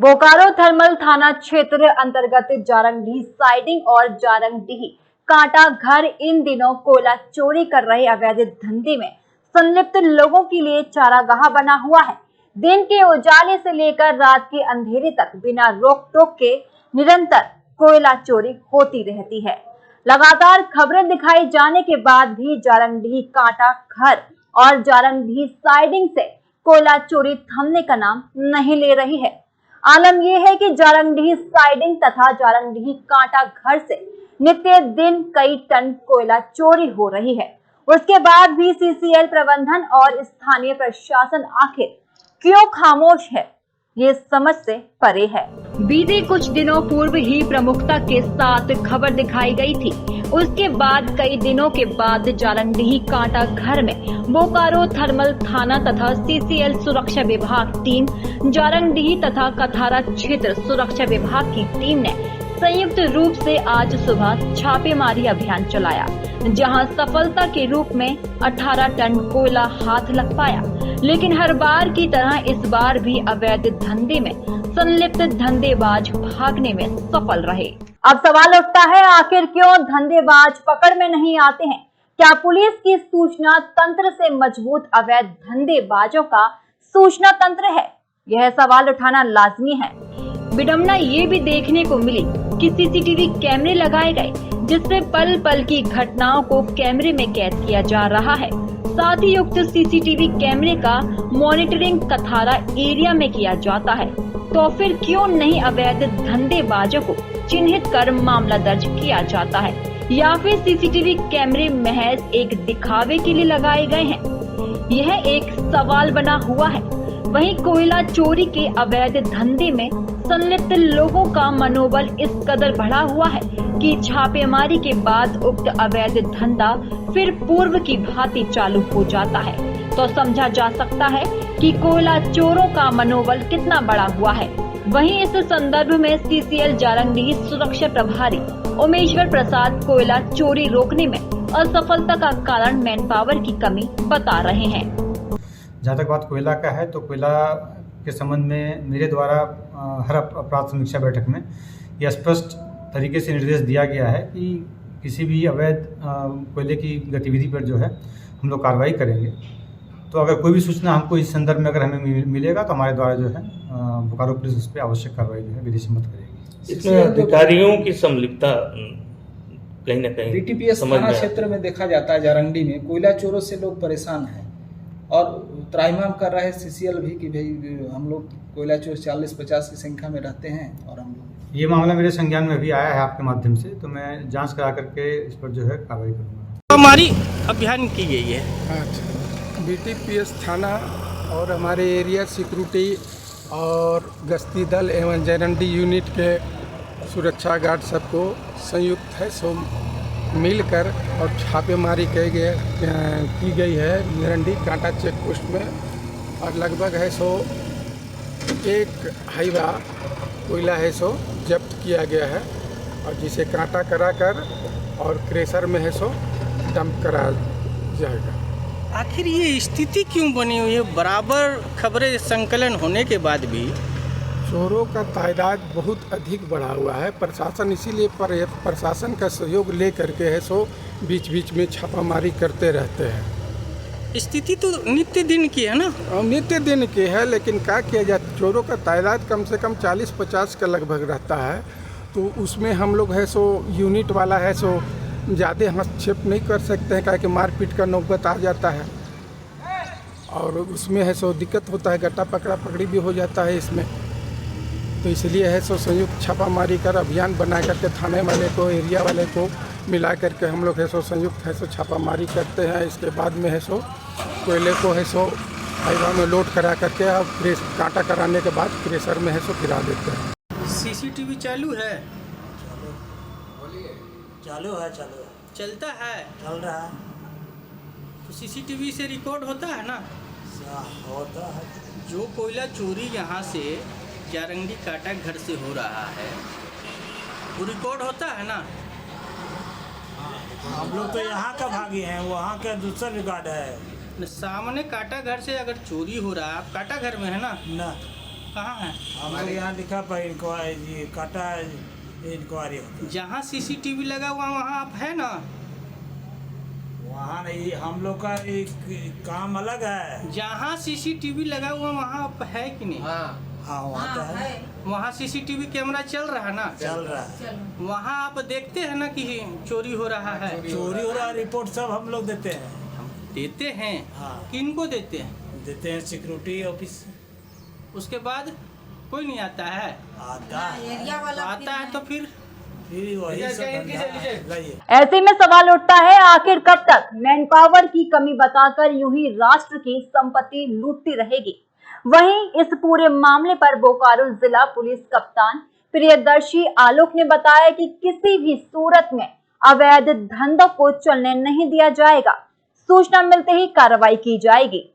Bokaro thermal थाना क्षेत्र अंतर्गत जारंगडीह साइडिंग और जारंगडीह कांटा घर इन दिनों कोयला चोरी कर रहे अवैध धंधे में संलिप्त लोगों के लिए चारागाह बना हुआ है। दिन के उजाले से लेकर रात के अंधेरे तक बिना रोक टोक के निरंतर कोयला चोरी होती रहती है। लगातार खबरें दिखाई जाने के बाद भी जारंगडीह कांटा घर और जारंगडीह साइडिंग से कोयला चोरी थमने का नाम नहीं ले रही है। आलम यह है कि जारंगडीह साइडिंग तथा जारंगडीह कांटा घर से नित्य दिन कई टन कोयला चोरी हो रही है। उसके बाद भी सीसीएल प्रबंधन और स्थानीय प्रशासन आखिर क्यों खामोश है, ये समझ से परे है। बीते कुछ दिनों पूर्व ही प्रमुखता के साथ खबर दिखाई गई थी। उसके बाद कई दिनों के बाद जारंगडीह कांटा घर में बोकारो थर्मल थाना तथा सीसीएल सुरक्षा विभाग टीम, जारंगडीह तथा कथारा क्षेत्र सुरक्षा विभाग की टीम ने संयुक्त रूप से आज सुबह छापेमारी अभियान चलाया, जहां सफलता के रूप में 18 टन कोयला हाथ लग पाया। लेकिन हर बार की तरह इस बार भी अवैध धंधे में संलिप्त धंधेबाज भागने में सफल रहे। अब सवाल उठता है, आखिर क्यों धंधेबाज पकड़ में नहीं आते हैं? क्या पुलिस की सूचना तंत्र से मजबूत अवैध धंधेबाजों का सूचना तंत्र है? यह सवाल उठाना लाजमी है। विडंबना ये भी देखने को मिली कि सीसीटीवी कैमरे लगाए गए, जिससे पल पल की घटनाओं को कैमरे में कैद किया जा रहा है। साथ ही उक्त सीसीटीवी कैमरे का मॉनिटरिंग कथारा एरिया में किया जाता है। तो फिर क्यों नहीं अवैध धंधेबाजों को चिन्हित कर मामला दर्ज किया जाता है, या फिर सीसीटीवी कैमरे महज एक दिखावे के लिए लगाए गए हैं? यह एक सवाल बना हुआ है। वहीं कोयला चोरी के अवैध धंधे में संलिप्त लोगों का मनोबल इस कदर बढ़ा हुआ है कि छापेमारी के बाद उक्त अवैध धंधा फिर पूर्व की भांति चालू हो जाता है। तो समझा जा सकता है कि कोयला चोरों का मनोबल कितना बढ़ा हुआ है। वहीं इस संदर्भ में सीसीएल जारंगडीह सुरक्षा प्रभारी उमेश्वर प्रसाद कोयला चोरी रोकने में असफलता का कारण मैन पावर की कमी बता रहे हैं। जहाँ तक बात कोयला का है, तो कोयला के संबंध में मेरे द्वारा हर अपराध समीक्षा बैठक में यह स्पष्ट तरीके से निर्देश दिया गया है कि किसी भी अवैध कोयले की गतिविधि पर जो है हम लोग कार्रवाई करेंगे। तो अगर कोई भी सूचना हमको इस संदर्भ में अगर हमें मिलेगा तो हमारे द्वारा जो है बोकारो पुलिस उस पर आवश्यक कार्रवाई जो है विधि सम्मत करेगी। इसमें अधिकारियों की संलिप्तता कहीं न कहीं बीटीपीएस थाना क्षेत्र में देखा जाता है। जारंगडीह में कोयला चोरों से लोग परेशान हैं और त्राहिमाम कर रहा है सीसीएल भी कि भाई हम लोग कोयला चोर 40-50 की संख्या में रहते हैं और हम लोग ये मामला मेरे संज्ञान में भी आया है आपके माध्यम से, तो मैं जांच करा करके इस पर जो है कार्रवाई करूँगा। हमारी अभियान की गई है। अच्छा, बीटीपीएस थाना और हमारे एरिया सिक्योरिटी और गश्ती दल एवं जारंगडीह यूनिट के सुरक्षा गार्ड सबको संयुक्त है सो मिलकर और छापेमारी की गई है जारंगडीह कांटा चेक पोस्ट में। और लगभग है सो एक हाईवा कोयला है सो जब्त किया गया है और जिसे कांटा कराकर और क्रेशर में है सो डंप करा जाएगा। आखिर ये स्थिति क्यों बनी हुई है? बराबर खबरें संकलन होने के बाद भी चोरों का तादाद बहुत अधिक बढ़ा हुआ है। प्रशासन इसीलिए प्रशासन का सहयोग ले करके है सो बीच बीच में छापामारी करते रहते हैं। स्थिति तो नित्य दिन की है ना? नित्य दिन की है, लेकिन क्या किया जाए, चोरों का तादाद कम से कम 40-50 का लगभग रहता है। तो उसमें हम लोग है सो यूनिट वाला है सो ज़्यादा हस्तक्षेप नहीं कर सकते हैं, क्या कि मारपीट का नौबत आ जाता है और उसमें है सो दिक्कत होता है, गट्टा पकड़ा पकड़ी भी हो जाता है इसमें। तो इसलिए है सो संयुक्त छापामारी कर अभियान बना करके थाने वाले को एरिया वाले को मिला करके हम लोग है सो संयुक्त है सो छापामारी करते हैं। इसके बाद में है सो कोयले को है सो हाईवा में लोड करा करके और कांटा कराने के बाद क्रेशर में है सो गिरा देते हैं। सीसीटीवी चालू है? चालू है चलता है? चल रहा है। तो सीसीटीवी से रिकॉर्ड होता है ना? होता है। जो कोयला चोरी यहाँ से जारंगडीह कांटा घर से हो रहा है वो रिकॉर्ड होता है ना? हम लोग तो यहाँ का भागी हैं, वहाँ का दूसरा रिकॉर्ड है। सामने कांटा घर से अगर चोरी हो रहा है, आप कांटा घर में है ना? कहाँ है? हमारे यहाँ लिखा पर इंक्वायरी काटा इंक्वायरी होता जहाँ सीसीटीवी लगा हुआ वहाँ आप है ना? है। वहाँ नहीं, हम लोग का एक काम अलग है। जहाँ सीसीटीवी लगा हुआ वहाँ आप है कि नहीं? हाँ वहाँ तो है, वहाँ सीसीटीवी कैमरा चल रहा है ना? चल रहा है। वहाँ आप देखते हैं ना कि चोरी हो रहा है? चोरी हो रहा है, रिपोर्ट सब हम लोग देते हैं। देते हैं? हाँ। किनको देते हैं? देते हैं सिक्योरिटी ऑफिस। उसके बाद कोई नहीं आता है? आता है, तो आता है तो फिर वही सब धंधा है। लाइए। ऐसे में सवाल उठता है, आखिर कब तक मैन पावर की कमी बताकर यूं ही राष्ट्र की संपत्ति लूटती रहेगी। वहीं इस पूरे मामले पर बोकारो जिला पुलिस कप्तान प्रियदर्शी आलोक ने बताया कि किसी भी सूरत में अवैध धंधों को चलने नहीं दिया जाएगा। सूचना मिलते ही कार्रवाई की जाएगी।